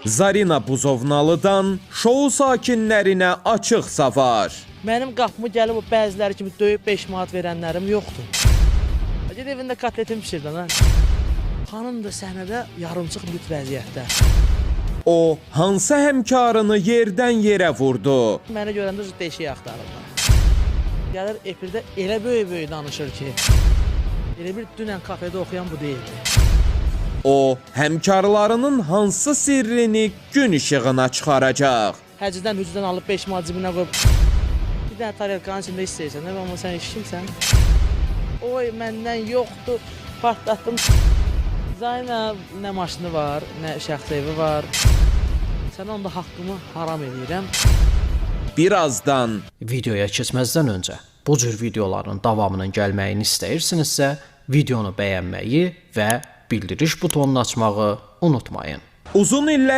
Zarina Buzovnalıdan şou sakinlərinə açıq savar. Mənim qapımı gəlib o bəziləri kimi döyüb 5 manat verənlərim yoxdur. Ged evində kotletin pişirdən ha. Xanım da səhnədə yarımçıq lüt vəziyyətdə. O, hansı həmkarını yerdən yerə vurdu? Mənə görəndə deşiyi axtarırlar. Gəlir efirdə elə böyük danışır ki, elə bir dünən kafedə oxuyan bu deyildi. O, həmkarlarının hansı sirrini gün işığına çıxaracaq? Həcdən hücdən alıb 5 manat cibinə qoyub bir dənə tarelkanın içində istəyirsən, amma sən işçimsən. Oy, məndən yoxdur, partlatdım. Zayna nə maşını var, nə şəxsi evi var. Sənə onda haqqımı haram edirəm. Birazdan Videoya keçməzdən öncə bu cür videoların davamının gəlməyini istəyirsinizsə, videonu bəyənməyi və bildiriş butonunu açmağı unutmayın. uzun illər